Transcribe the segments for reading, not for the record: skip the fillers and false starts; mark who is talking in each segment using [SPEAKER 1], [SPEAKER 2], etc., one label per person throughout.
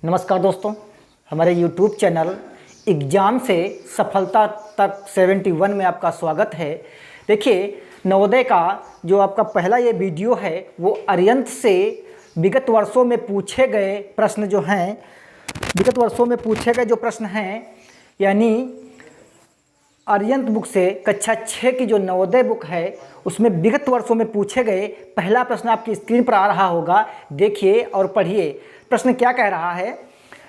[SPEAKER 1] नमस्कार दोस्तों, हमारे YouTube चैनल एग्ज़ाम से सफलता तक 71 में आपका स्वागत है। देखिए, नवोदय का जो आपका पहला ये वीडियो है वो अरिहंत से विगत वर्षों में पूछे गए प्रश्न जो हैं, विगत वर्षों में पूछे गए जो प्रश्न हैं, यानी अरिहंत बुक से कक्षा 6 की जो नवोदय बुक है उसमें विगत वर्षों में पूछे गए पहला प्रश्न आपकी स्क्रीन पर आ रहा होगा। देखिए और पढ़िए। प्रश्न क्या कह रहा है?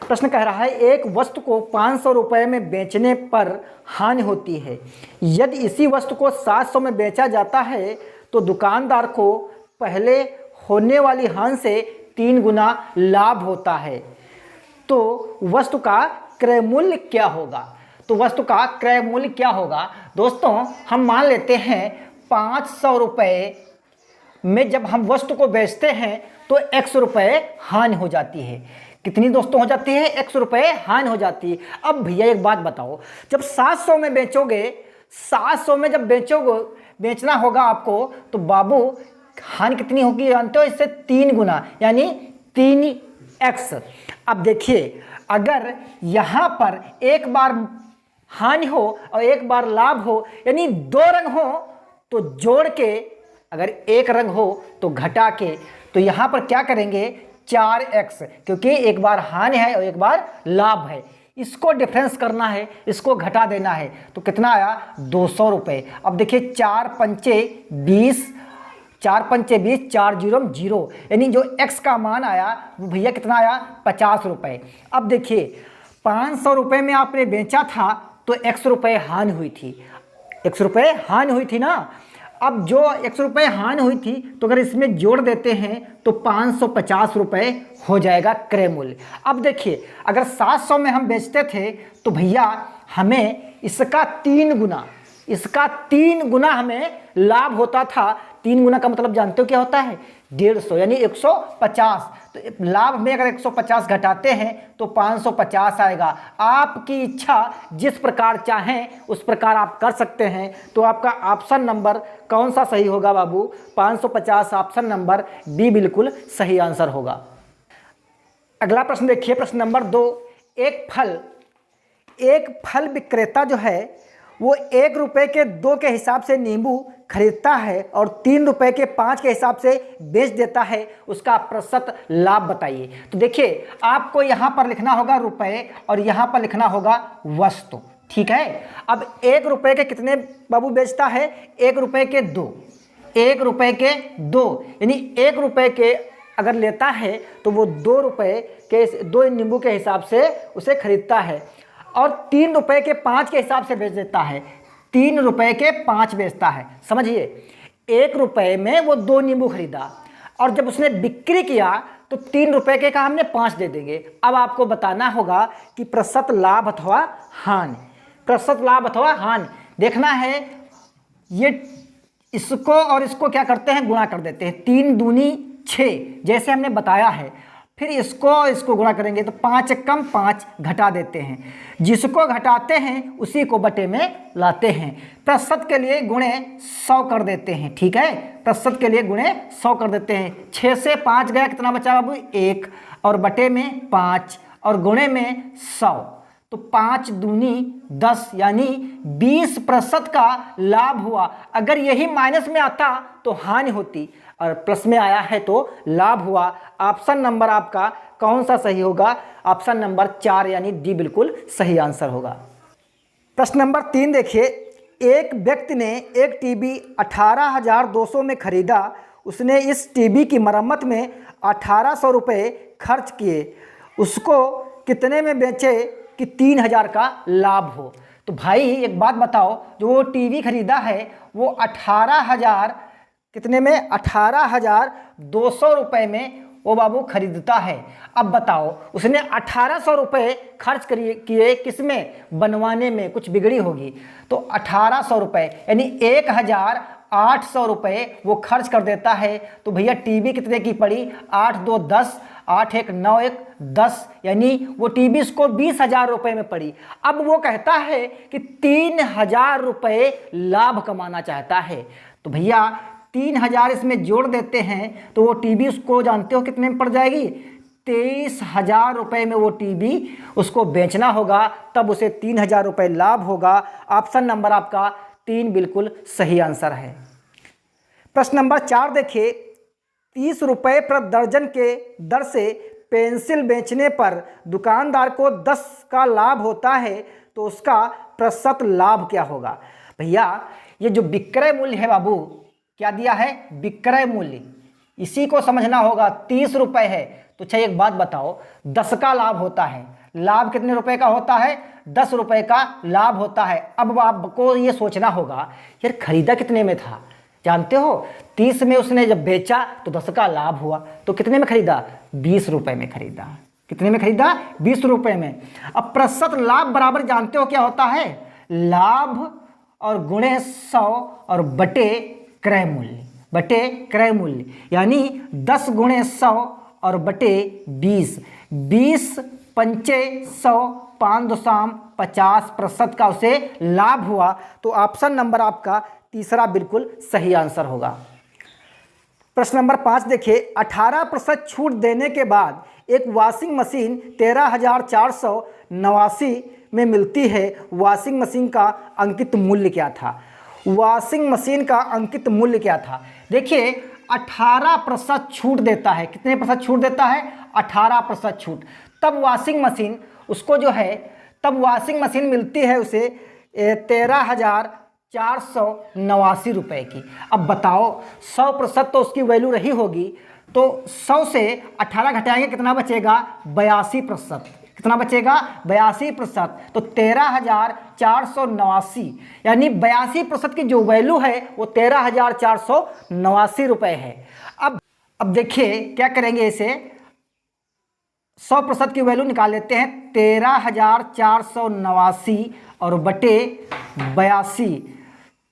[SPEAKER 1] प्रश्न कह रहा है, एक वस्तु को 500 रुपये में बेचने पर हानि होती है। यदि इसी वस्तु को 700 में बेचा जाता है तो दुकानदार को पहले होने वाली हानि से 3 गुना लाभ होता है। तो वस्तु का क्रय मूल्य क्या होगा? तो वस्तु का क्रय मूल्य क्या होगा? दोस्तों, हम मान लेते हैं 500 रुपये में जब हम वस्तु को बेचते हैं तो 100 रुपये हानि हो जाती है। कितनी दोस्तों हो जाती है? 100 रुपये हानि हो जाती है। अब भैया एक बात बताओ, जब 700 में बेचोगे, 700 में जब बेचना होगा आपको, तो बाबू हानि कितनी होगी जानते हो? इससे 3 गुना, यानी 3x। अब देखिए, अगर यहाँ पर एक बार हानि हो और एक बार लाभ हो, यानी 2 रंग हो तो जोड़ के, अगर एक रंग हो तो घटा के, तो यहाँ पर क्या करेंगे? 4x, क्योंकि एक बार हानि है और एक बार लाभ है। इसको डिफरेंस करना है, इसको घटा देना है, तो कितना आया? 200 रुपये। अब देखिए, 4 पंचे 20, 4 पंचे 20, 4 जीरो 0, यानी जो x का मान आया वो भैया कितना आया? 50 रुपये। अब देखिए, 500 रुपये में आपने बेचा था तो 100 रुपये हानि हुई थी। 100 रुपये हानि हुई थी ना। अब जो 100 रुपये हानि हुई थी, तो अगर इसमें जोड़ देते हैं तो 550 रुपये हो जाएगा क्रय मूल्य। अब देखिए, अगर 700 में हम बेचते थे तो भैया हमें इसका 3 गुना हमें लाभ होता था। 3 गुना का मतलब जानते हो क्या होता है? 150, यानी 150। तो लाभ में अगर 150 घटाते हैं तो 550 आएगा। आपकी इच्छा जिस प्रकार चाहें उस प्रकार आप कर सकते हैं। तो आपका ऑप्शन नंबर कौन सा सही होगा बाबू? 550, ऑप्शन नंबर बी बिल्कुल सही आंसर होगा। अगला प्रश्न देखिए, प्रश्न नंबर 2। एक फल विक्रेता जो है वो 1 रुपये के 2 के हिसाब से नींबू खरीदता है और 3 रुपये के 5 के हिसाब से बेच देता है। उसका प्रतिशत लाभ बताइए। तो देखिए, आपको यहाँ पर लिखना होगा रुपये और यहाँ पर लिखना होगा वस्तु, ठीक है। अब 1 रुपये के कितने बाबू बेचता है? 1 रुपये के 2, 1 रुपये के 2, यानी 1 रुपये के अगर लेता है तो वो 2 रुपये के 2 नींबू के हिसाब से उसे खरीदता है और 3 रुपये के 5 के हिसाब से बेच देता है। 3 रुपये के 5 बेचता है। समझिए, 1 रुपये में वो 2 नींबू खरीदा और जब उसने बिक्री किया तो 3 रुपये के का हमने 5 दे देंगे। अब आपको बताना होगा कि प्रतिशत लाभ अथवा हानि, प्रतिशत लाभ अथवा हानि देखना है। ये इसको और इसको क्या करते हैं? गुणा कर देते हैं। 3 दूनी 6, जैसे हमने बताया है। फिर इसको गुणा करेंगे तो 5 कम 5 घटा देते हैं। जिसको घटाते हैं उसी को बटे में लाते हैं। प्रतिशत के लिए गुणे 100 कर देते हैं, ठीक है। प्रतिशत के लिए गुणे 100 कर देते हैं। 6 से 5 गया, कितना बचा बाबू? 1, और बटे में 5 और गुणे में 100, तो 5 दूनी 10, यानी 20% का लाभ हुआ। अगर यही माइनस में आता तो हानि होती और प्लस में आया है तो लाभ हुआ। ऑप्शन नंबर आपका कौन सा सही होगा? ऑप्शन नंबर 4, यानी डी बिल्कुल सही आंसर होगा। प्रश्न नंबर 3 देखिए, एक व्यक्ति ने एक टीवी 18,200 में खरीदा। उसने इस टीवी की मरम्मत में 1800 रुपये खर्च किए। उसको कितने में बेचे कि 3000 का लाभ हो? तो भाई एक बात बताओ, जो वो टीवी खरीदा है वो 18,000 कितने में? 18,200 रुपये में वो बाबू खरीदता है। अब बताओ, उसने 1800 रुपये खर्च किए किसमें? बनवाने में। कुछ बिगड़ी होगी तो 1800 रुपये, यानी 1800 रुपये वो खर्च कर देता है। तो भैया टीवी कितने की पड़ी? 8 2 10, 8 1 9 1 10, यानी वो टीवी इसको 20,000 रुपये में पड़ी। अब वो कहता है कि 3000 रुपये लाभ कमाना चाहता है। तो भैया 3000 इसमें जोड़ देते हैं तो वो टीवी उसको जानते हो कितने में पड़ जाएगी? 23,000 रुपये में वो टीवी उसको बेचना होगा, तब उसे 3,000 रुपये लाभ होगा। ऑप्शन नंबर आपका 3 बिल्कुल सही आंसर है। प्रश्न नंबर 4 देखिए, 30 रुपये प्रति दर्जन के दर से पेंसिल बेचने पर दुकानदार को 10 का लाभ होता है, तो उसका प्रतिशत लाभ क्या होगा? भैया ये जो विक्रय मूल्य है बाबू, क्या दिया है? विक्रय मूल्य, इसी को समझना होगा। 30 रुपये है तो अच्छा एक बात बताओ, 10 का लाभ होता है, लाभ कितने रुपए का होता है? 10 रुपये का लाभ होता है। अब आपको ये सोचना होगा यार खरीदा कितने में था? जानते हो 30 में उसने जब बेचा तो 10 का लाभ हुआ, तो कितने में खरीदा? 20 रुपये में खरीदा। कितने में खरीदा? 20 रुपये में। अब प्रतिशत लाभ बराबर जानते हो क्या होता है? लाभ और गुणे 100 और बटे क्रय मूल्य, बटे क्रय मूल्य, यानी 10 गुणे 100 और बटे 20, 20 पंचे 100, 5.50% का उसे लाभ हुआ। तो ऑप्शन नंबर आपका तीसरा बिल्कुल सही आंसर होगा। प्रश्न नंबर 5 देखिए, 18% छूट देने के बाद एक वॉशिंग मशीन 13,489 में मिलती है। वॉशिंग मशीन का अंकित मूल्य क्या था? वॉशिंग मशीन का अंकित मूल्य क्या था? देखिए 18% छूट देता है। कितने प्रतिशत छूट देता है? 18% छूट। तब वॉशिंग मशीन उसको जो है, तब वॉशिंग मशीन मिलती है उसे 13,489 रुपये की। अब बताओ 100% तो उसकी वैल्यू रही होगी, तो 100 से 18 घटाएंगे कितना बचेगा? 82%। कितना बचेगा? 82%। तो 13,489 यानी 82% की जो वैल्यू है वो 13,489 रुपये है। अब देखिए क्या करेंगे, इसे 100% की वैल्यू निकाल लेते हैं। 13,489 और बटे 82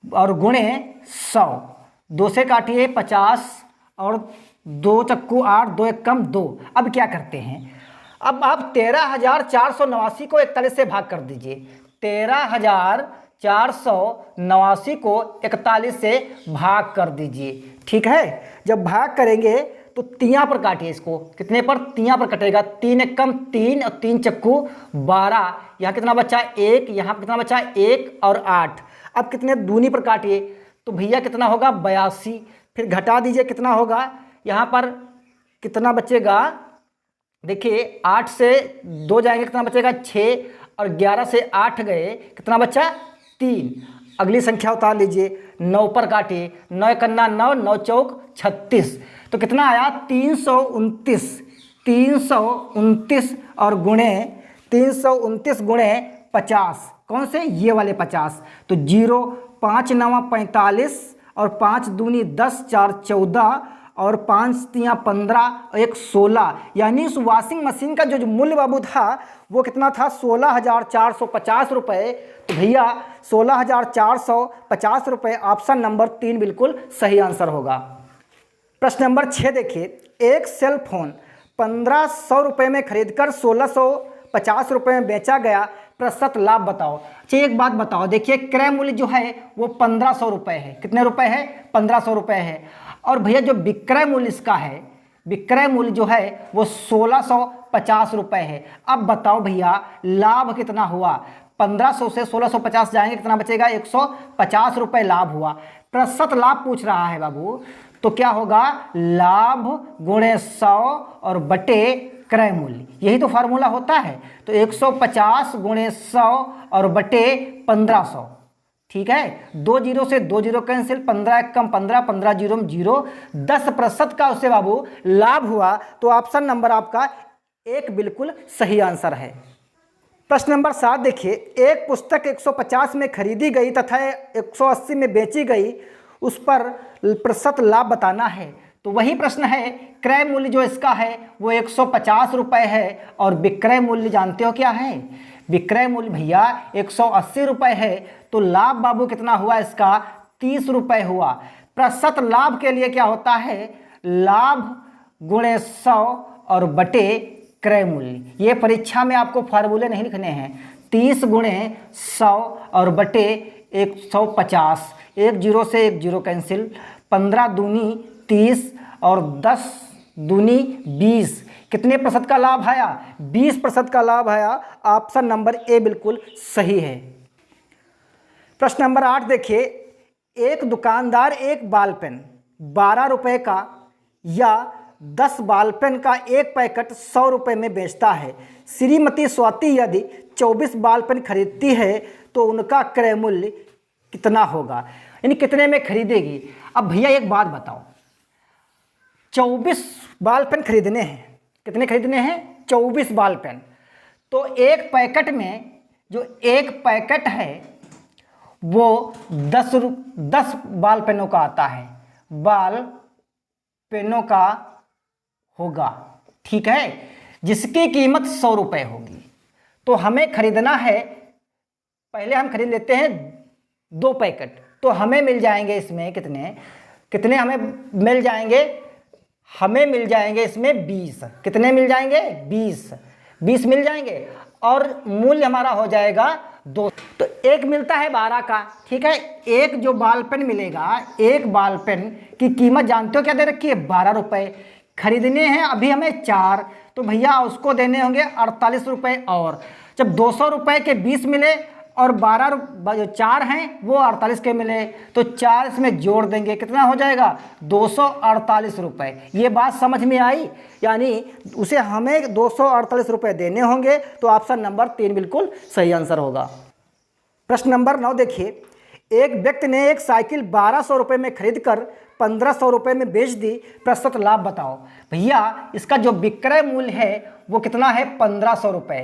[SPEAKER 1] और गुणे 100, 2 से काटिए 50 और 2 चक्कू 8, 2 एक कम 2। अब क्या करते हैं? अब आप 13,489 को 41 से भाग कर दीजिए। 13,489 को 41 से भाग कर दीजिए। ठीक है, जब भाग करेंगे तो तियां पर काटिए इसको। कितने पर? तियां पर कटेगा। 3 एक कम 3 और 3 चक्कू 12। यहाँ कितना बचा? 1। यहाँ कितना बचा? 1 और 8। अब कितने दूनी पर काटिए तो भैया कितना होगा? 82। फिर घटा दीजिए कितना होगा? यहाँ पर कितना बचेगा? देखिए 8 से 2 जाएंगे कितना बचेगा? 6 और 11 से 8 गए कितना बचा? 3। अगली संख्या उतार लीजिए, 9 पर काटिए। 9 कन्ना 9, 9 चौक 36। तो कितना आया? 329। 329 और गुणे 329 गुणे 50। कौन से? ये वाले 50। तो 0, 5 9 45 और 5 दूनी 10, 4 14 और 5 3 15 और 1 16। यानी उस वॉशिंग मशीन का जो मूल्य बाबू था वो कितना था? 16,450 रुपये। तो भैया 16,450 रुपये, ऑप्शन नंबर 3 बिल्कुल सही आंसर होगा। प्रश्न नंबर 6 देखिए, एक सेल फोन 1500 रुपये में खरीदकर 1650 रुपये में बेचा गया, प्रतिशत लाभ बताओ। अच्छा एक बात बताओ, देखिए क्रय मूल्य जो है वो 1500 रुपये है। कितने रुपए है? 1500 रुपये है। और भैया जो विक्रय मूल्य इसका है, विक्रय मूल्य जो है वो 1650 रुपये है। अब बताओ भैया लाभ कितना हुआ? 1500 से 1650 जाएंगे कितना बचेगा? 150 रुपये लाभ हुआ। प्रतिशत लाभ पूछ रहा है बाबू, तो क्या होगा? लाभ गुणे 100 और बटे क्रय मूल्य, यही तो फार्मूला होता है। तो 150 गुणे 100 और बटे 1500। ठीक है, 2 जीरो से 2 जीरो कैंसिल, 15 एक कम 15, 15 जीरो में 0, 10% का उससे बाबू लाभ हुआ। तो ऑप्शन नंबर आपका 1 बिल्कुल सही आंसर है। प्रश्न नंबर 7 देखिए, एक पुस्तक 150 में खरीदी गई तथा 180 में बेची गई, उस पर प्रतिशत लाभ बताना है। तो वही प्रश्न है, क्रय मूल्य जो इसका है वो 150 रुपये है और विक्रय मूल्य जानते हो क्या है? विक्रय मूल्य भैया 180 रुपये है। तो लाभ बाबू कितना हुआ इसका? 30 रुपये हुआ। प्रतिशत लाभ के लिए क्या होता है? लाभ गुणे 100 और बटे क्रय मूल्य। ये परीक्षा में आपको फार्मूले नहीं लिखने हैं। 30 गुणे 100 और बटे 150, 1 जीरो से 1 जीरो कैंसिल, 15 दूनी 30 और 10 दूनी 20, कितने प्रतिशत का लाभ आया? 20% का लाभ आया। ऑप्शन नंबर ए बिल्कुल सही है। प्रश्न नंबर 8 देखिए, एक दुकानदार एक बॉल पेन 12 रुपये का या 10 बॉल पेन का एक पैकेट 100 रुपये में बेचता है। श्रीमती स्वाति यदि 24 बॉल पेन खरीदती है तो उनका क्रय मूल्य कितना होगा? यानी कितने में खरीदेगी। अब भैया एक बात बताओ, 24 बॉल पेन खरीदने हैं। कितने खरीदने हैं? 24 बॉल पेन। तो एक पैकेट में जो एक पैकेट है वो 10 बॉल पेनों का आता है, बॉल पेनों का होगा, ठीक है, जिसकी कीमत 100 रुपये होगी। तो हमें खरीदना है, पहले हम खरीद लेते हैं 2 पैकेट, तो हमें मिल जाएंगे इसमें कितने हमें मिल जाएंगे? हमें मिल जाएंगे इसमें 20। कितने मिल जाएंगे? 20 मिल जाएंगे और मूल्य हमारा हो जाएगा 2। तो एक मिलता है 12 का, ठीक है। एक जो बॉल पेन मिलेगा, एक बॉल पेन की कीमत जानते हो क्या दे रखी है? 12 रुपये। खरीदने हैं अभी हमें 4, तो भैया उसको देने होंगे 48 रुपये। और जब 200 रुपये के 20 मिले और 12 जो 4 हैं वो 48 के मिले, तो 4 इसमें जोड़ देंगे, कितना हो जाएगा? 248 रुपये। ये बात समझ में आई? यानी उसे हमें 248 रुपये देने होंगे। तो ऑप्शन नंबर 3 बिल्कुल सही आंसर होगा। प्रश्न नंबर 9 देखिए, एक व्यक्ति ने एक साइकिल 1200 रुपये में खरीद कर 1500 रुपये में बेच दी, प्रतिशत लाभ बताओ। भैया इसका जो विक्रय मूल्य है वो कितना है? 1500 रुपये।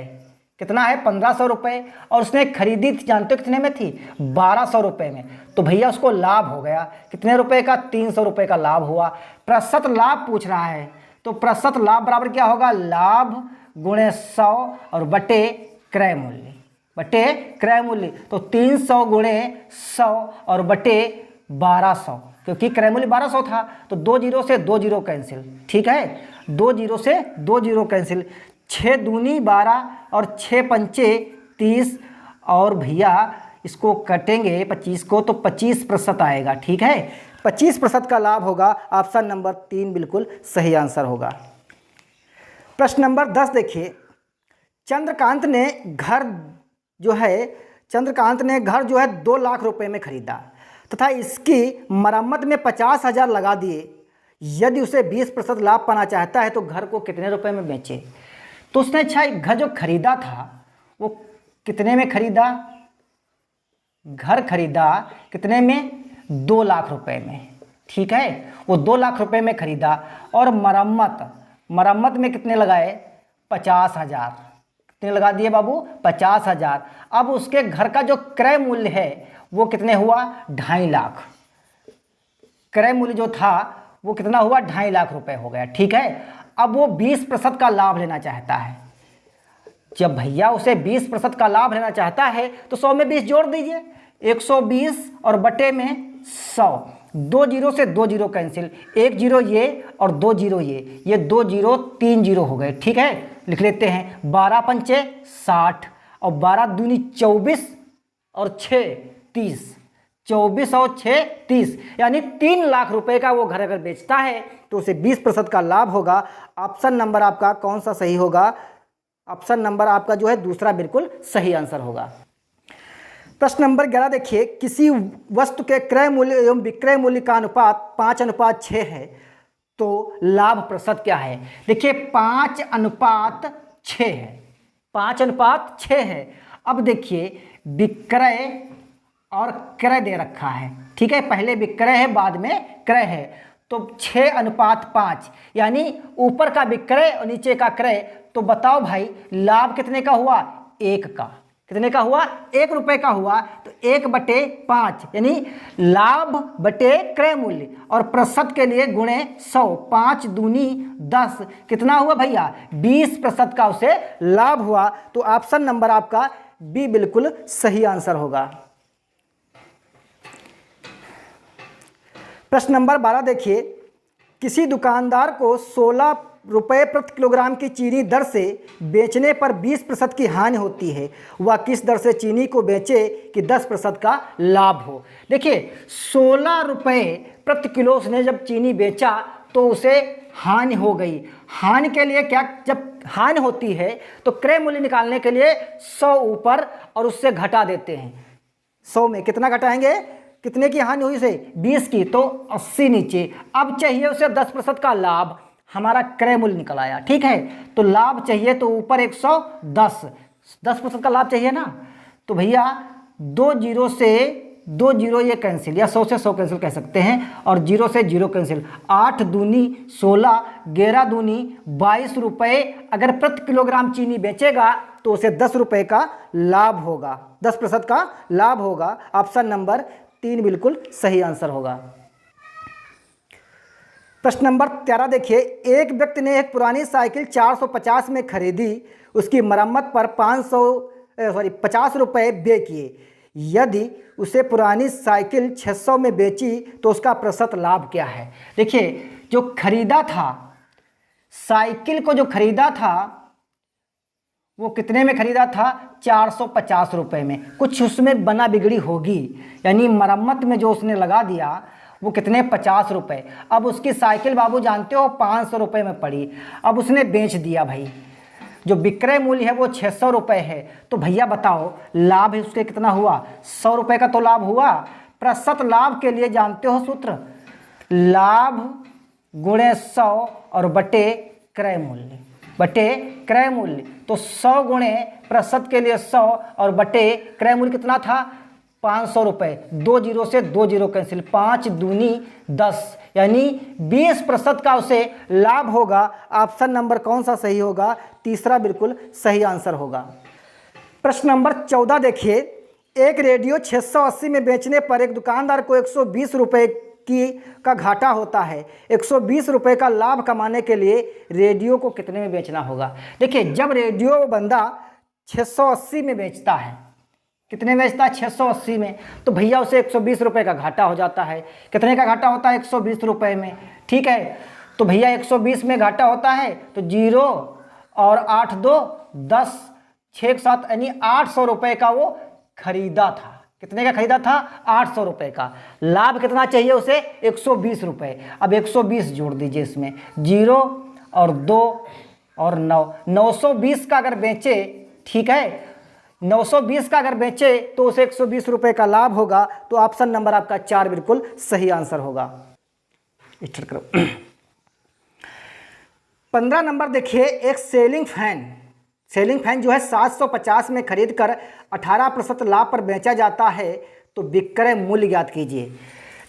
[SPEAKER 1] कितना है? 1500 रुपये। और उसने खरीदी थी, जानते हो कितने में थी? 1200 रुपये में। तो भैया उसको लाभ हो गया कितने रुपए का? 300 रुपये का लाभ हुआ। प्रतिशत लाभ पूछ रहा है, तो प्रतिशत लाभ बराबर क्या होगा? लाभ गुणे 100 और बटे क्रय मूल्य, तो 300 गुणे 100 और बटे 1200, क्योंकि क्रय मूल्य 1200 था। तो 2 जीरो से 2 जीरो कैंसिल, ठीक है, 2 जीरो से 2 जीरो कैंसिल। 6 दूनी 12 और 6 पंचे 30, और भैया इसको कटेंगे 25 को, तो 25% आएगा, ठीक है। 25% का लाभ होगा। ऑप्शन नंबर 3 बिल्कुल सही आंसर होगा। प्रश्न नंबर 10 देखिए, चंद्रकांत ने घर जो है 2 लाख रुपए में खरीदा तथा इसकी मरम्मत में 50,000 लगा दिए। यदि उसे 20% लाभ पाना चाहता है तो घर को कितने रुपए में बेचे? तो उसने अच्छा घर जो खरीदा था वो कितने में खरीदा? घर खरीदा कितने में? 2 लाख रुपए में, ठीक है। वो 2 लाख रुपए में खरीदा और मरम्मत में कितने लगाए? 50,000। कितने लगा दिए बाबू? 50,000। अब उसके घर का जो क्रय मूल्य है वो कितने हुआ? 2.5 लाख। क्रय मूल्य जो था वो कितना हुआ? 2.5 लाख रुपए हो गया, ठीक है। अब वो 20% का लाभ लेना चाहता है। जब भैया उसे 20% का लाभ लेना चाहता है तो 100 में 20 जोड़ दीजिए, 120 और बटे में 100। 2 जीरो से 2 जीरो कैंसिल, 1 जीरो ये और 2 जीरो ये 2 जीरो 3 जीरो हो गए, ठीक है। लिख लेते हैं 12 पंचे 60 और 12 दूनी 24 और 6 30, 24 और 6 30, यानी 3 लाख रुपए का वो घर अगर बेचता है तो उसे 20% का लाभ होगा। ऑप्शन नंबर आपका कौन सा सही होगा? ऑप्शन नंबर आपका जो है दूसरा बिल्कुल सही आंसर होगा। प्रश्न नंबर 11 देखिए, किसी वस्तु के क्रय मूल्य एवं विक्रय मूल्य का अनुपात 5:6 है तो लाभ प्रतिशत क्या है? देखिए 5:6 है, 5:6 है। अब देखिए विक्रय और क्रय दे रखा है, ठीक है। पहले विक्रय है बाद में क्रय है, तो 6:5, यानी ऊपर का विक्रय और नीचे का क्रय। तो बताओ भाई लाभ कितने का हुआ? 1 का। कितने का हुआ? 1 रुपये का हुआ। तो 1/5 यानी लाभ बटे क्रय मूल्य, और प्रतिशत के लिए गुणे 100, 5 दूनी 10, कितना हुआ भैया? 20% का उसे लाभ हुआ। तो ऑप्शन नंबर आपका बी बिल्कुल सही आंसर होगा। प्रश्न नंबर 12 देखिए, किसी दुकानदार को 16 रुपये प्रति किलोग्राम की चीनी दर से बेचने पर 20% की हानि होती है। वह किस दर से चीनी को बेचे कि 10% का लाभ हो? देखिए 16 रुपये प्रति किलो उसने जब चीनी बेचा तो उसे हानि हो गई। हानि के लिए क्या, जब हानि होती है तो क्रय मूल्य निकालने के लिए 100 ऊपर और उससे घटा देते हैं। 100 में कितना घटाएंगे, कितने की हानि हुई उसे, 20 की, तो 80 नीचे। अब चाहिए उसे 10% का लाभ, हमारा क्रय मूल्य निकल आया। ठीक है, तो लाभ चाहिए तो ऊपर 110, 10% का लाभ चाहिए ना। तो भैया 2 जीरो से 2 जीरो ये कैंसिल, या 100 से 100 कैंसिल कह सकते हैं, और 0 से 0 कैंसिल। 8 दूनी 16, 11 दूनी 22 रुपये। अगर प्रति किलोग्राम चीनी बेचेगा तो उसे 10 रुपये का लाभ होगा, 10% का लाभ होगा। ऑप्शन नंबर 3 बिल्कुल सही आंसर होगा। प्रश्न नंबर 13 देखिए, एक व्यक्ति ने एक पुरानी साइकिल 450 में खरीदी, उसकी मरम्मत पर 50 रुपये व्यय किए। यदि उसे पुरानी साइकिल 600 में बेची तो उसका प्रतिशत लाभ क्या है। देखिए, जो खरीदा था, साइकिल को जो खरीदा था वो कितने में खरीदा था, 450 रुपये में। कुछ उसमें बना बिगड़ी होगी, यानी मरम्मत में जो उसने लगा दिया वो कितने, 50 रुपये। अब उसकी साइकिल बाबू जानते हो 500 रुपये में पड़ी, अब उसने बेच दिया भाई। जो विक्रय मूल्य है वो 600 रुपये है, तो भैया बताओ लाभ उसके कितना हुआ, 100 रुपये का तो लाभ हुआ। प्रतिशत लाभ के लिए जानते हो सूत्र, लाभ गुणे 100 और बटे क्रय मूल्य, बटे क्रय मूल्य। तो 100 गुणे प्रतिशत के लिए 100 और बटे क्रय मूल्य कितना था, 500 रुपये। 2 जीरो से 2 जीरो कैंसिल, 5 दूनी 10, यानी 20% का उसे लाभ होगा। ऑप्शन नंबर कौन सा सही होगा, तीसरा बिल्कुल सही आंसर होगा। प्रश्न नंबर 14 देखिए, एक रेडियो 680 में बेचने पर एक दुकानदार को 120 रुपये का घाटा होता है। 120 रुपये का लाभ कमाने के लिए रेडियो को कितने में बेचना होगा। देखिए, जब रेडियो बंदा 680 में बेचता है, कितने में बेचता है, 680 में, तो भैया उसे 120 रुपये का घाटा हो जाता है। कितने का घाटा होता है, 120 रुपये में। ठीक है, तो भैया 120 में घाटा होता है तो 0 और 8 2 10, 6 7, यानी 800 रुपये का वो खरीदा था। कितने का खरीदा था, 800 रुपये का। लाभ कितना चाहिए उसे, 120 रुपये। अब 120 जोड़ दीजिए इसमें, 0 और 2 और 9, 920 का अगर बेचे, ठीक है, 920 का अगर बेचे तो उसे 120 रुपये का लाभ होगा। तो ऑप्शन नंबर आपका 4 बिल्कुल सही आंसर होगा। स्टार्ट करो। 15 नंबर देखिए, एक सीलिंग फैन जो है 750 में खरीद कर 18% लाभ पर बेचा जाता है, तो विक्रय मूल्य ज्ञात कीजिए।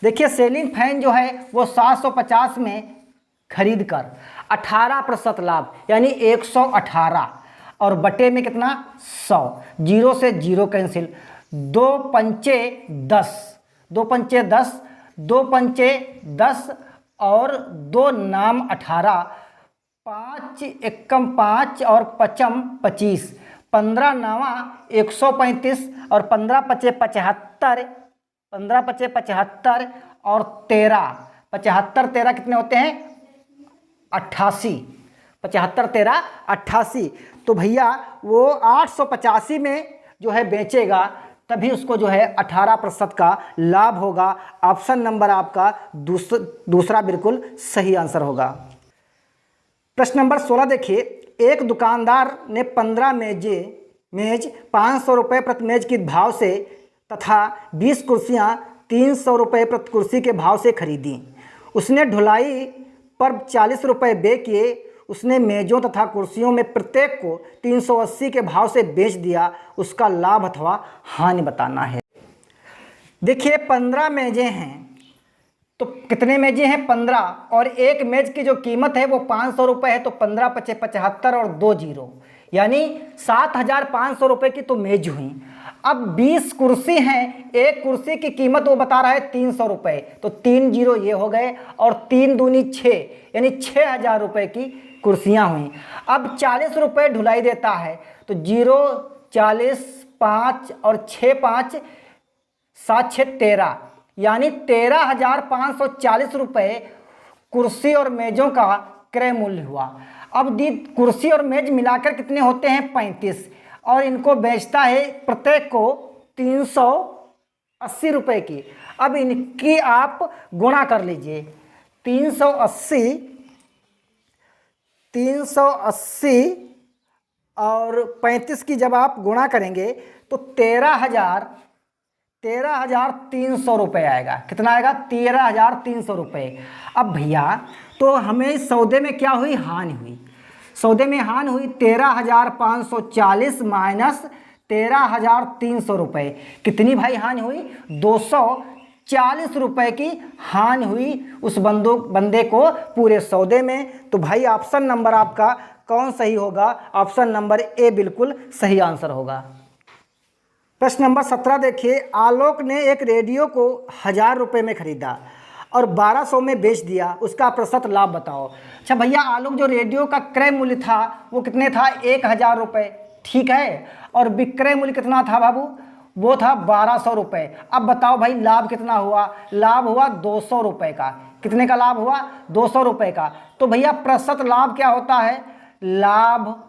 [SPEAKER 1] देखिए, सीलिंग फैन जो है वो 750 में खरीद कर 18% लाभ, यानी 118, और बटे में कितना, 100, 0 से 0 कैंसिल, 2 पंचे 10, 2 पंचे 10, 2 पंचे 10 और 2 नाम 18, 5 एकम 5 और 5 25, 15 नावा 135 और 15 पचे 75, 15 पचे 75 और 13, 75 13 कितने होते हैं, 88, 75 13 88। तो भैया वो 885 में जो है बेचेगा, तभी उसको जो है 18% का लाभ होगा। ऑप्शन नंबर आपका दूसरा बिल्कुल सही आंसर होगा। प्रश्न नंबर 16 देखिए, एक दुकानदार ने 15 मेज 500 रुपये प्रति मेज के भाव से तथा 20 कुर्सियाँ 300 रुपये प्रति कुर्सी के भाव से खरीदी। उसने ढुलाई पर 40 रुपये व्यय किए। उसने मेज़ों तथा कुर्सियों में प्रत्येक को 380 के भाव से बेच दिया। उसका लाभ अथवा हानि बताना है। देखिए, 15 मेज़ें हैं, तो कितने मेज़ें हैं, 15, और एक मेज़ की जो कीमत है वो 500 रुपये है, तो 15 पचे 75 और 2 जीरो, यानी 7500 रुपये की तो मेज हुई। अब 20 कुर्सी हैं, एक कुर्सी की कीमत वो बता रहा है 300 रुपये, तो 3 जीरो ये हो गए, और 3 दूनी 6, यानी 6000 रुपये की कुर्सियां हुई। अब 40 रुपये ढुलाई देता है, तो 0 40 5 और 6 5 7 6 13, यानी 13,540 रुपये कुर्सी और मेज़ों का क्रय मूल्य हुआ। अब दी कुर्सी और मेज मिलाकर कितने होते हैं, 35, और इनको बेचता है प्रत्येक को 380 रुपये की। अब इनकी आप गुणा कर लीजिए, 380 और 35 की जब आप गुणा करेंगे तो 13,300 रुपये आएगा। कितना आएगा? 13,300 रुपये। अब भैया तो हमें सौदे में क्या हुई? हानि हुई। सौदे में हानि हुई 13,540 माइनस 13,300 रुपये। कितनी भाई हानि हुई? 240 रुपये की हानि हुई उस बंदे को पूरे सौदे में। तो भाई ऑप्शन नंबर आपका कौन सही होगा? ऑप्शन नंबर ए बिल्कुल सही आंसर होगा। प्रश्न नंबर 17 देखिए, आलोक ने एक रेडियो को 1,000 रुपये में खरीदा और 1200 में बेच दिया, उसका प्रतिशत लाभ बताओ। अच्छा भैया, आलोक जो रेडियो का क्रय मूल्य था वो कितने था? 1,000 रुपये, ठीक है। और विक्रय मूल्य कितना था बाबू? वो था 1200 रुपये। अब बताओ भाई लाभ कितना हुआ? लाभ हुआ 200 रुपये का। कितने का लाभ हुआ? 200 रुपये का। तो भैया प्रतिशत लाभ क्या होता है? लाभ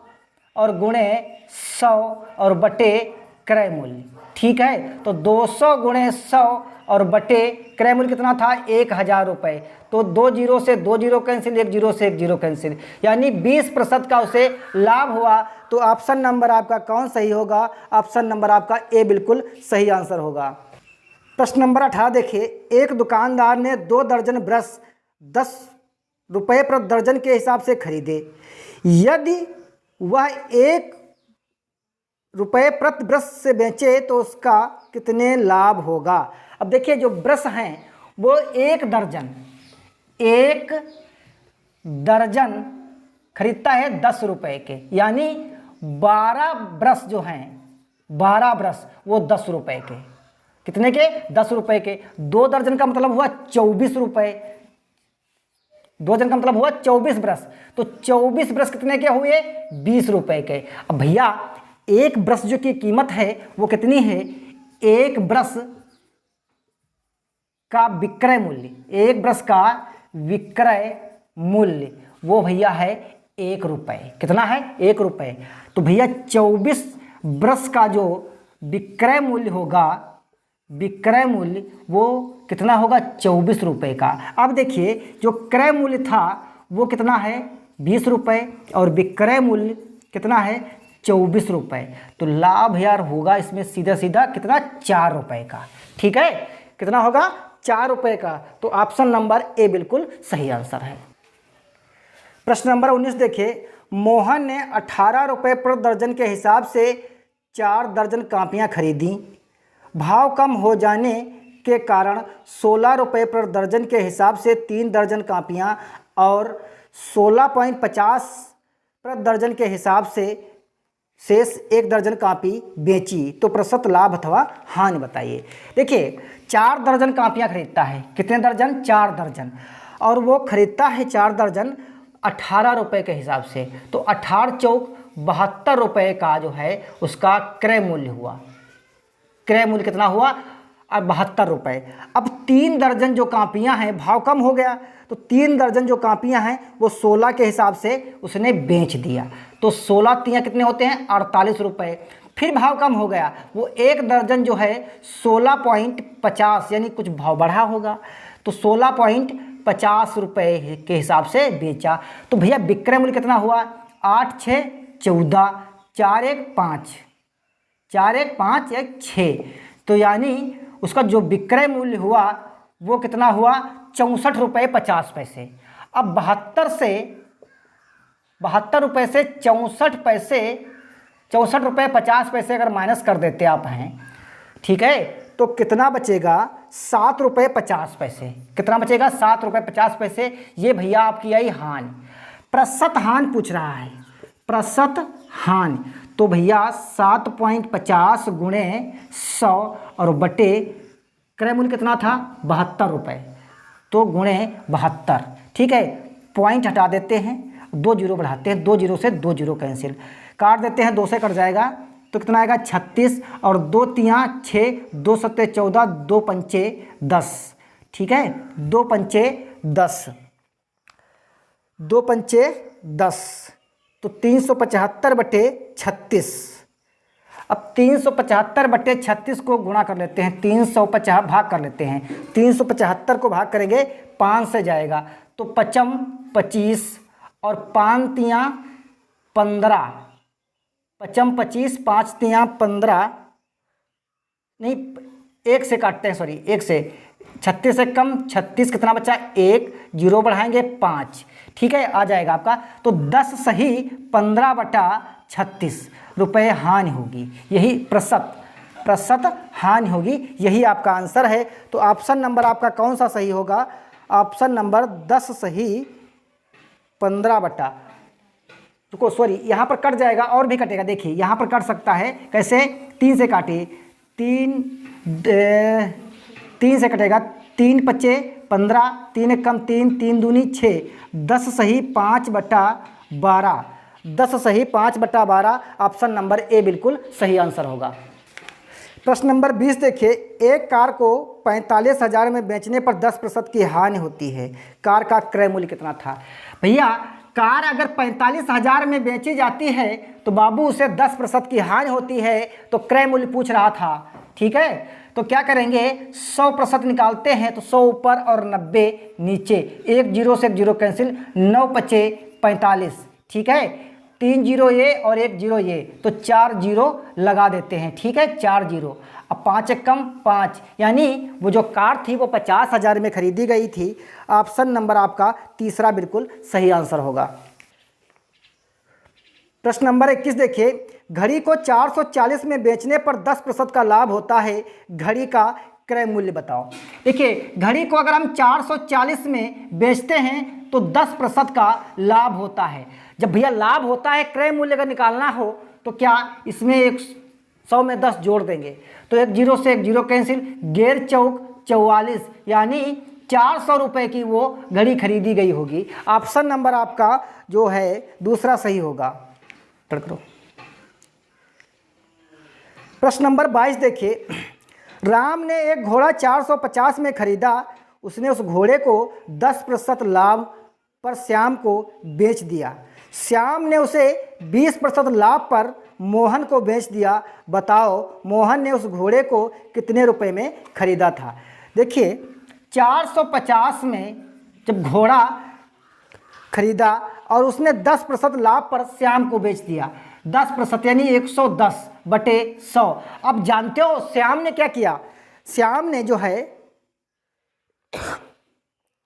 [SPEAKER 1] और गुणे 100 और बटे क्रय मूल्य, ठीक है। तो 200 गुणे 100 और बटे क्रय मूल्य कितना था? 1,000 रुपये। तो 2 जीरो से 2 जीरो कैंसिल, 1 जीरो से 1 जीरो कैंसिल, यानी 20% का उसे लाभ हुआ। तो ऑप्शन नंबर आपका कौन सही होगा? ऑप्शन नंबर आपका ए बिल्कुल सही आंसर होगा। प्रश्न नंबर 18 देखिए, एक दुकानदार ने 2 दर्जन ब्रश 10 रुपये प्रति दर्जन के हिसाब से खरीदे। यदि वह 1 रुपये प्रति ब्रश से बेचे तो उसका कितने लाभ होगा? अब देखिए जो ब्रश हैं वो एक दर्जन खरीदता है 10 रुपये के, यानी 12 ब्रश जो हैं, 12 ब्रश वो 10 रुपये के। कितने के? 10 रुपये के। 2 दर्जन का मतलब हुआ 24 रुपये। 2 दर्जन का मतलब हुआ 24 ब्रश। तो 24 ब्रश कितने के हुए? 20 रुपये के। अब भैया एक ब्रश जो की कीमत है वो कितनी है? एक ब्रश का विक्रय मूल्य, एक ब्रश का विक्रय मूल्य वो भैया है 1 रुपये। कितना है? 1 रुपये। तो भैया 24 ब्रश का जो विक्रय मूल्य होगा, विक्रय मूल्य वो कितना होगा? 24 रुपये का। अब देखिए जो क्रय मूल्य था वो कितना है? 20 रुपये और विक्रय मूल्य कितना है? 24 रुपये। तो लाभ यार होगा इसमें सीधा सीधा कितना? 4 रुपये का, ठीक है। कितना होगा? 4 रुपये का। तो ऑप्शन नंबर ए बिल्कुल सही आंसर है। प्रश्न नंबर 19 देखिए, मोहन ने 18 रुपये प्रति दर्जन के हिसाब से 4 दर्जन कापियाँ खरीदी। भाव कम हो जाने के कारण 16 रुपये प्रति दर्जन के हिसाब से 3 दर्जन कापियाँ और 16.50 प्रति दर्जन के हिसाब से शेष 1 दर्जन कापी बेची, तो प्रतिशत लाभ अथवा हानि बताइए। देखिए 4 दर्जन कापियाँ खरीदता है। कितने दर्जन? 4 दर्जन। और वो खरीदता है 4 दर्जन 18 रुपये के हिसाब से। तो 18 चौक 72 रुपये का जो है उसका क्रय मूल्य हुआ। क्रय मूल्य कितना हुआ? 72 रुपये। अब 3 दर्जन जो कापियाँ हैं, भाव कम हो गया तो 3 दर्जन जो कापियाँ हैं वो 16 के हिसाब से उसने बेच दिया। तो 16 तियाँ कितने होते हैं? 48 रुपये। फिर भाव कम हो गया, वो 1 दर्जन जो है 16.50, यानी कुछ भाव बढ़ा होगा, तो 16.50 रुपये के हिसाब से बेचा। तो भैया विक्रय मूल्य कितना हुआ? 8 6 14, 4 1 5, 4 1 5 1 6। तो यानी उसका जो विक्रय मूल्य हुआ वो कितना हुआ? 64 रुपये 50 पैसे। अब 72 रुपये से 64 पैसे, 64 रुपये 50 पैसे अगर माइनस कर देते आप हैं, ठीक है, तो कितना बचेगा? 7 रुपये 50 पैसे। कितना बचेगा? 7 रुपये 50 पैसे। ये भैया आपकी आई हानि। प्रतिशत हानि पूछ रहा है, प्रतिशत हानि। तो भैया 7.50 गुणे 100 और बटे क्रय मूल्य कितना था? 72 रुपये, तो गुणे 72, ठीक है। पॉइंट हटा देते हैं, 2 जीरो बढ़ाते हैं, 2 जीरो से 2 जीरो कैंसिल, काट देते हैं, 2 से कट जाएगा तो कितना आएगा? 36 और 2 तियाँ 6, 2 सत्ते 14, 2 पंचे 10, ठीक है। 2 पंचे 10, 2 पंचे 10, तो 375 बटे 36। अब 375 बटे 36 को गुणा कर लेते हैं, 350 भाग कर लेते हैं। 375 को भाग करेंगे 5 से जाएगा तो पचम 25 और 5 तियाँ 15, पचम 25, 5 तियाँ 15, नहीं 1 से काटते हैं, सॉरी 1 से, 36 से कम 36 कितना बचा 1, 0 बढ़ाएंगे 5, ठीक है, आ जाएगा आपका। तो 10 सही 15/36 रुपये हानि होगी, यही प्रतिशत हानि होगी, यही आपका आंसर है। तो ऑप्शन नंबर आपका कौन सा सही होगा? ऑप्शन नंबर 10 सही 15 रुको सॉरी यहाँ पर कट जाएगा और भी कटेगा, देखिए यहाँ पर कट सकता है, कैसे? 3 से काटिए, 3 से कटेगा, 3 पच्चे 15, 3 एक कम 3, 3 दूनी 6, 10 सही 5/12, 10 सही 5/12, ऑप्शन नंबर ए बिल्कुल सही आंसर होगा। प्रश्न नंबर 20 देखिए, एक कार को 45,000 में बेचने पर 10% की हानि होती है, कार का क्रय मूल्य कितना था? भैया कार अगर 45,000 में बेची जाती है तो बाबू उसे 10% की हानि होती है, तो क्रय मूल्य पूछ रहा था, ठीक है। तो क्या करेंगे, 100% निकालते हैं, तो 100 ऊपर और 90 नीचे, 1 0 से 1 0 कैंसिल, 9 पचे 45, ठीक है, 3 0 ये और 1 0 ये, तो 4 0 लगा देते हैं, ठीक है, 4 0। अब 5 एक कम 5, यानी वो जो कार थी वो 50,000 में खरीदी गई थी। ऑप्शन नंबर आपका तीसरा बिल्कुल सही आंसर होगा। प्रश्न नंबर 21 देखिए, घड़ी को 440 में बेचने पर 10% का लाभ होता है, घड़ी का क्रय मूल्य बताओ। देखिए घड़ी को अगर हम 440 में बेचते हैं तो 10% का लाभ होता है। जब भैया लाभ होता है, क्रय मूल्य अगर निकालना हो तो क्या इसमें 100 में 10 जोड़ देंगे, तो 1 0 से 1 0 कैंसिल, गेर चौक 44, यानी 400 रुपये की वो घड़ी खरीदी गई होगी। ऑप्शन नंबर आपका जो है दूसरा सही होगा। करो। प्रश्न नंबर 22 देखिए, राम ने एक घोड़ा 450 में खरीदा, उसने उस घोड़े को 10% लाभ पर श्याम को बेच दिया। श्याम ने उसे 20% लाभ पर मोहन को बेच दिया, बताओ मोहन ने उस घोड़े को कितने रुपए में खरीदा था? देखिए 450 में जब घोड़ा खरीदा और उसने 10% लाभ पर श्याम को बेच दिया, 10% यानी 110/100। अब जानते हो श्याम ने क्या किया? श्याम ने जो है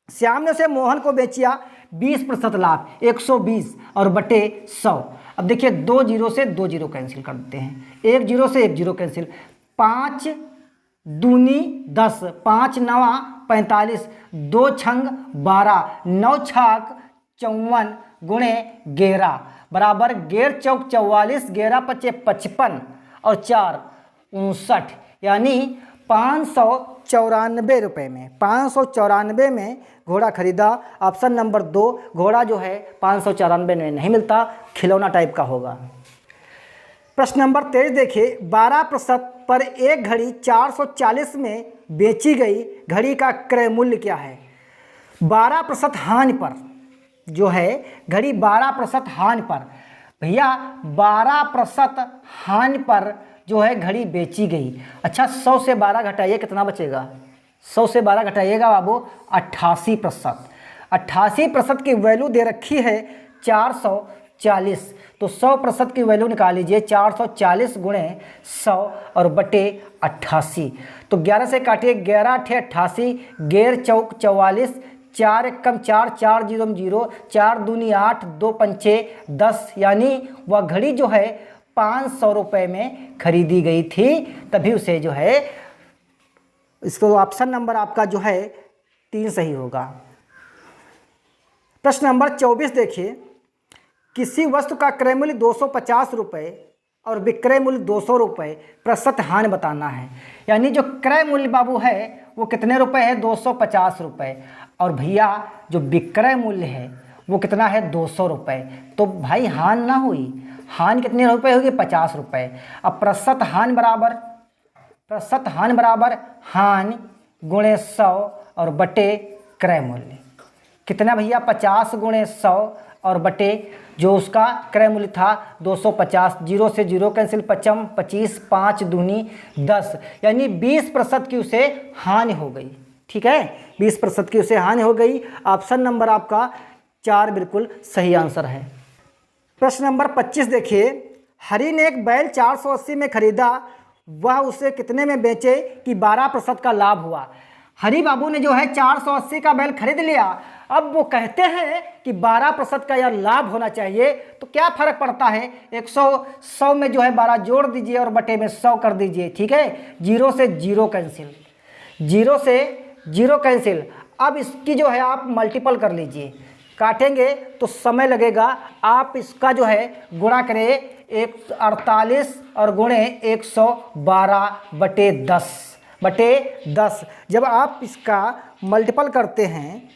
[SPEAKER 1] श्याम ने उसे मोहन को बेचिया 20% लाभ, 120 और बटे 100। अब देखिए 2 0 से 2 0 कैंसिल कर देते हैं, 1 0 से 1 0 कैंसिल, 5 दूनी 10, 5 9 45, 2 छंग 12, 9 छाक 54 गुणे 11 बराबर गेर चौक 44, 11 पचे 55 और 4 59, यानी 594 रुपये में, 594 में घोड़ा खरीदा। ऑप्शन नंबर 2, घोड़ा जो है 594 में नहीं मिलता, खिलौना टाइप का होगा। प्रश्न नंबर 23 देखिए, 12% पर एक घड़ी 440 में बेची गई घड़ी का क्रय मूल्य क्या है? 12% हानि पर जो है घड़ी 12% हानि पर, भैया 12% हानि पर जो है घड़ी बेची गई। अच्छा 100 से 12 घटाइए, कितना बचेगा? 100 से 12 घटाइएगा बाबू 88%। 88% की वैल्यू दे रखी है 440, तो 100% की वैल्यू निकाल लीजिए, 440 गुणे 100 और बटे 88। तो 11 से काटिए, 11 8 88, गेर चौक 44, 4 एक कम 4, 4 0 0, 4 दूनी 8, 2 पंचे 10, यानी वह घड़ी जो है 500 रुपये में खरीदी गई थी, तभी उसे जो है, इसको ऑप्शन नंबर आपका जो है 3 सही होगा। प्रश्न नंबर 24 देखिए, किसी वस्तु का क्रय मूल्य 250 रुपये और विक्रय मूल्य 200 रुपये, प्रतिशत हानि बताना है। यानी जो क्रय मूल्य बाबू है वो कितने रुपए है? 250 रुपये, और भैया जो विक्रय मूल्य है वो कितना है? 200 रुपये। तो भाई हानि ना हुई, हानि कितने रुपए होगी? 50 रुपये। अब प्रतिशत हानि बराबर हानि गुणे 100 और बटे क्रय मूल्य, कितना भैया? 50 गुणे 100 और बटे जो उसका क्रय मूल्य था 250, 0 से 0 कैंसिल, 55, 25, 5 दूनी 10, यानी 20% की उसे हानि हो गई। ठीक है, 20% की उसे हानि हो गई। ऑप्शन नंबर आपका 4 बिल्कुल सही आंसर है। प्रश्न नंबर 25 देखिए, हरि ने एक बैल 480 में खरीदा, वह उसे कितने में बेचे कि 12% का लाभ हुआ। हरि बाबू ने जो है 480 का बैल खरीद लिया, अब वो कहते हैं कि 12% का यह लाभ होना चाहिए। तो क्या फर्क पड़ता है, 100 में जो है 12 जोड़ दीजिए और बटे में 100 कर दीजिए। ठीक है, 0 से 0 कैंसिल, 0 से 0 कैंसिल। अब इसकी जो है आप मल्टीपल कर लीजिए, काटेंगे तो समय लगेगा। आप इसका जो है गुणा करें 148 और गुणे 112/10। जब आप इसका मल्टीपल करते हैं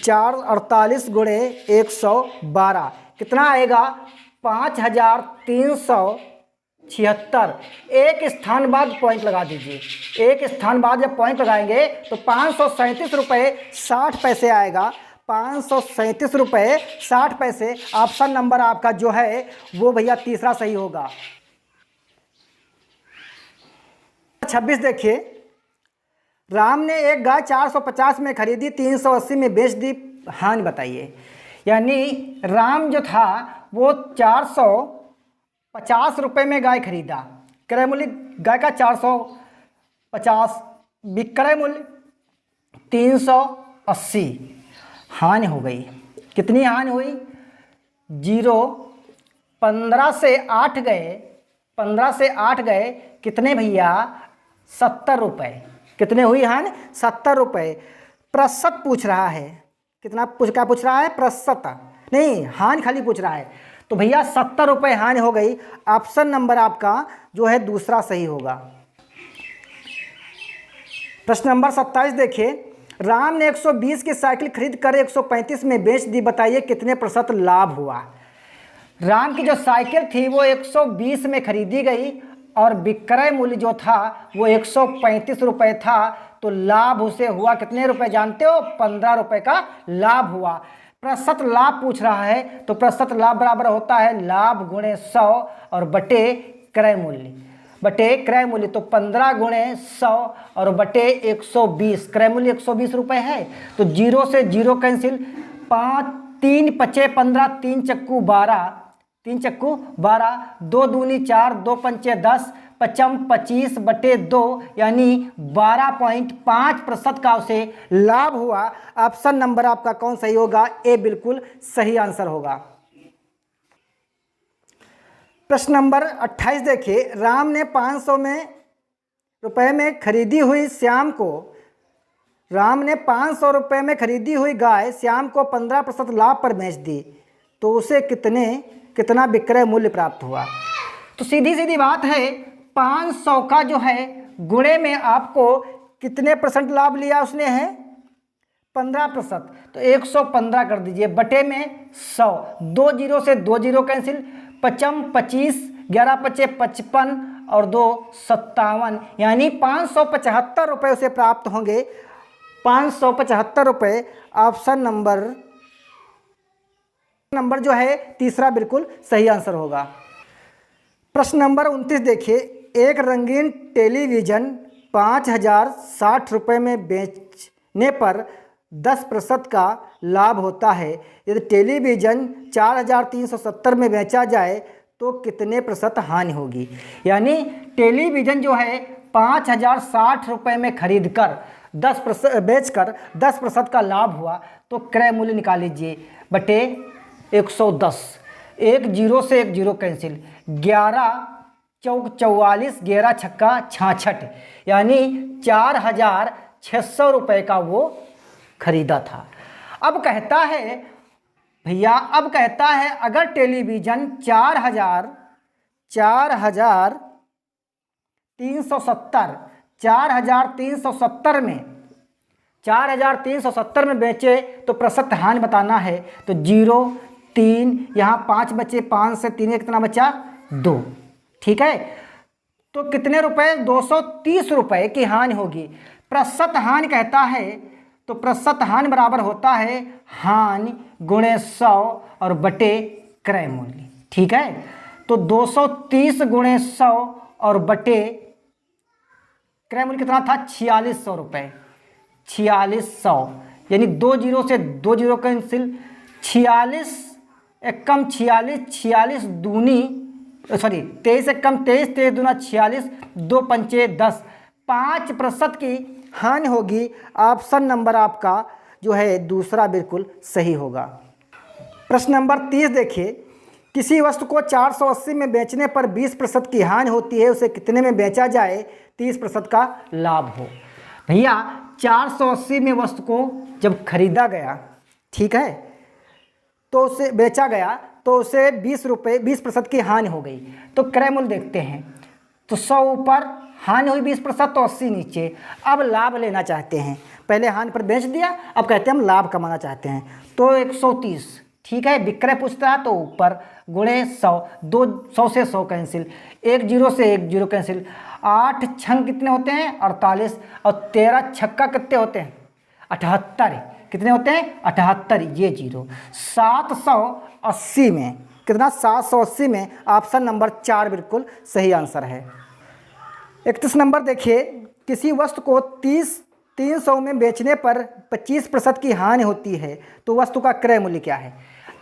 [SPEAKER 1] 448 गुणे 112 कितना आएगा, 5376। एक स्थान बाद पॉइंट लगा दीजिए, एक स्थान बाद जब पॉइंट लगाएंगे तो 537 रुपये 60 पैसे आएगा। 537 रुपये 60 पैसे। ऑप्शन नंबर आपका जो है वो भैया तीसरा सही होगा। 26 देखिए, राम ने एक गाय 450 में खरीदी, 380 में बेच दी, हानि बताइए। यानी राम जो था वो 450 रुपये में गाय खरीदा, क्रय मूल्य गाय का 450, विक्रय मूल्य 380, हानि हो गई। कितनी हानि हुई, 0। 15 से 8 गए, 15 से 8 गए कितने भैया, 70 रुपये। कितने हुई हानि, 70 रुपये। प्रतिशत पूछ रहा है, कितना क्या पूछ रहा है, प्रतिशत नहीं, हानि खाली पूछ रहा है। तो भैया 70 रुपये हानि हो गई। ऑप्शन नंबर आपका जो है दूसरा सही होगा। प्रश्न नंबर 27 देखिए, राम ने 120 की साइकिल खरीद कर 135 में बेच दी, बताइए कितने प्रतिशत लाभ हुआ। राम की जो साइकिल थी वो 120 में खरीदी गई और विक्रय मूल्य जो था वो 135 रुपये था। तो लाभ उसे हुआ कितने रुपए जानते हो, 15 रुपये का लाभ हुआ। प्रतिशत लाभ पूछ रहा है तो प्रतिशत लाभ बराबर होता है लाभ गुणे 100 और बटे क्रय मूल्य, तो 15 गुणे 100 और बटे 120। क्रय मूल्य 120 रुपये है। तो 0 से 0 कैंसिल, 5 3 पचे 15, 3 चक्कू 12, 3 चक्कू 12, 2 दूनी 4, 2 पंचे 10, 55 25/2 यानी 12.5% का उसे लाभ हुआ। ऑप्शन नंबर आपका कौन सही होगा, ए बिल्कुल सही आंसर होगा। प्रश्न नंबर 28 देखिए, राम ने 500 रुपये में खरीदी हुई श्याम को, राम ने 500 रुपये में खरीदी हुई गाय श्याम को 15% लाभ पर बेच दी, तो उसे कितना विक्रय मूल्य प्राप्त हुआ। तो सीधी सीधी बात है, 500 का जो है गुणे में आपको कितने परसेंट लाभ लिया उसने है, 15%। तो 115 कर दीजिए बटे में 100, 2 0 से 2 0 कैंसिल, 55 25, 11 पचे 55 और 2 57 यानी 575 रुपये उसे प्राप्त होंगे। 575 रुपये। ऑप्शन नंबर जो है तीसरा बिल्कुल सही आंसर होगा। प्रश्न नंबर 29 देखिए, एक रंगीन टेलीविज़न 5060 रुपये में बेचने पर 10% का लाभ होता है। यदि टेलीविज़न 4370 में बेचा जाए तो कितने प्रतिशत हानि होगी। यानी टेलीविज़न जो है 5060 रुपये में खरीद कर 10% बेचकर 10% का लाभ हुआ, तो क्रय मूल्य निकाल लीजिए बटे 110। 1 0 से 1 0 कैंसिल, 11 चौक 44, 11 छक्का 66 यानी 4600 रुपये का वो खरीदा था। अब कहता है भैया, अगर टेलीविज़न 4370 में बेचे तो प्रतिशत हानि बताना है। तो 0 3 यहाँ 5 बचे, 5 से 3 कितना बचा 2, ठीक है। तो कितने रुपए, 230 रुपये की हानि होगी। प्रतिशत हानि कहता है तो प्रतिशत हानि बराबर होता है हानि गुणे 100 और बटे क्रय मूल्य, ठीक है। तो 230 गुणे 100 और बटे क्रय मूल्य कितना था 4600 रुपये, 4600, यानी 2 जीरो से 2 जीरो कैंसिल, 46 एक कम 46, 46 दूनी सॉरी 23 एक कम 23, 23 दूना 46, 2 पंचे 10, 5% की हानि होगी। ऑप्शन नंबर आपका जो है दूसरा बिल्कुल सही होगा। प्रश्न नंबर 30 देखिए, किसी वस्तु को 480 में बेचने पर 20% की हानि होती है, उसे कितने में बेचा जाए 30% का लाभ हो। भैया 480 में वस्तु को जब खरीदा गया, ठीक है, तो उसे बेचा गया तो उसे 20% की हानि हो गई। तो क्रय मूल्य देखते हैं, तो 100 ऊपर, हानि हुई 20%, तो 80 नीचे। अब लाभ लेना चाहते हैं, पहले हानि पर बेच दिया, अब कहते हैं हम लाभ कमाना चाहते हैं, तो 130, ठीक है, विक्रय पूछता है तो ऊपर गुणे 100, 200 से 100 कैंसिल, 1 जीरो से 1 जीरो कैंसिल, 8 छंग कितने होते हैं 48, और 13 छक्का कितने होते हैं 78, कितने होते हैं 78, ये जीरो। 780 में कितना 780 में ऑप्शन नंबर 4 बिल्कुल सही आंसर है। 31 नंबर देखिए, किसी वस्तु को 300 में बेचने पर 25% की हानि होती है, तो वस्तु का क्रय मूल्य क्या है।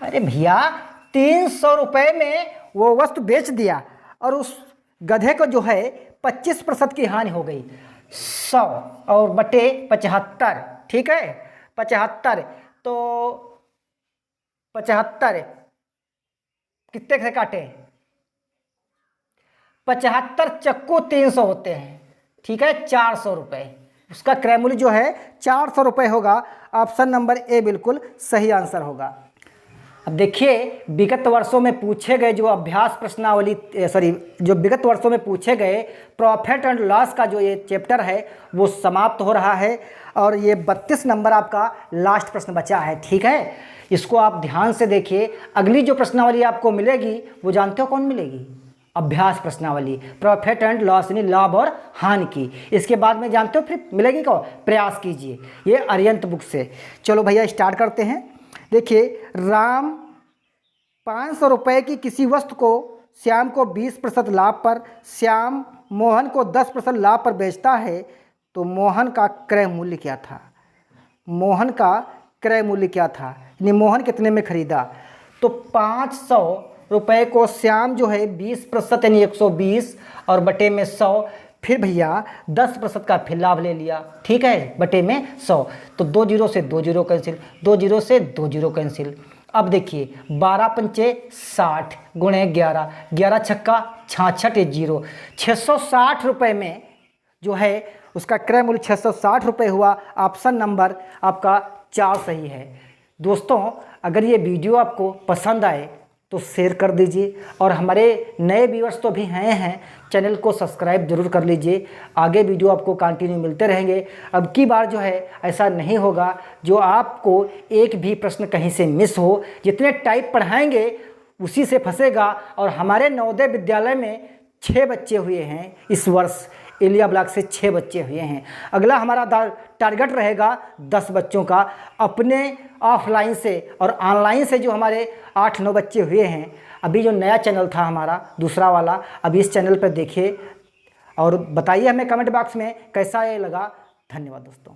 [SPEAKER 1] अरे भैया 300 रुपये में वो वस्तु बेच दिया और उस गधे को जो है 25% की हानि हो गई, 100 और बटे 75, ठीक है, 75, तो 75 कितने से काटे, 75 चक्कू 300 होते हैं, ठीक है, 400 रुपये, उसका क्रय मूल्य जो है 400 रुपये होगा। ऑप्शन नंबर ए बिल्कुल सही आंसर होगा। अब देखिए, विगत वर्षों में पूछे गए जो अभ्यास प्रश्नावली जो विगत वर्षों में पूछे गए प्रॉफिट एंड लॉस का जो ये चैप्टर है वो समाप्त हो रहा है, और ये 32 नंबर आपका लास्ट प्रश्न बचा है, ठीक है, इसको आप ध्यान से देखिए। अगली जो प्रश्नावली आपको मिलेगी वो जानते हो कौन मिलेगी, अभ्यास प्रश्नावली, प्रॉफिट एंड लॉस यानी लाभ और हानि की। इसके बाद में जानते हो फिर मिलेगी कौन, प्रयास कीजिए, ये अरिहंत बुक से। चलो भैया स्टार्ट करते हैं। देखिए, राम 500 रुपये की किसी वस्तु को श्याम को 20% लाभ पर, श्याम मोहन को 10% लाभ पर बेचता है, तो मोहन का क्रय मूल्य क्या था। मोहन का क्रय मूल्य क्या था, यानी मोहन कितने में खरीदा। तो 500 रुपये को श्याम जो है 20% यानी 120 और बटे में 100, फिर भैया 10% का फिर लाभ ले लिया, ठीक है, बटे में 100, तो 2 जीरो से 2 जीरो कैंसिल, 2 जीरो से 2 जीरो कैंसिल। अब देखिए 12 पंचे 60 गुणे 11, 11 छक्का 66, एक जीरो, 660 रुपये में जो है उसका क्रय मूल्य 660 रुपये हुआ। ऑप्शन नंबर आपका 4 सही है। दोस्तों, अगर ये वीडियो आपको पसंद आए तो शेयर कर दीजिए, और हमारे नए व्यूअर्स तो भी हैं, चैनल को सब्सक्राइब जरूर कर लीजिए। आगे वीडियो आपको कंटिन्यू मिलते रहेंगे। अब की बार जो है ऐसा नहीं होगा जो आपको एक भी प्रश्न कहीं से मिस हो, जितने टाइप पढ़ाएंगे उसी से फंसेगा। और हमारे नवोदय विद्यालय में 6 बच्चे हुए हैं इस वर्ष, एलिया ब्लॉक से 6 बच्चे हुए हैं। अगला हमारा टारगेट रहेगा 10 बच्चों का। अपने ऑफलाइन से और ऑनलाइन से जो हमारे 8-9 बच्चे हुए हैं। अभी जो नया चैनल था हमारा दूसरा वाला, अभी इस चैनल पर देखिए और बताइए हमें कमेंट बॉक्स में कैसा ये लगा। धन्यवाद दोस्तों।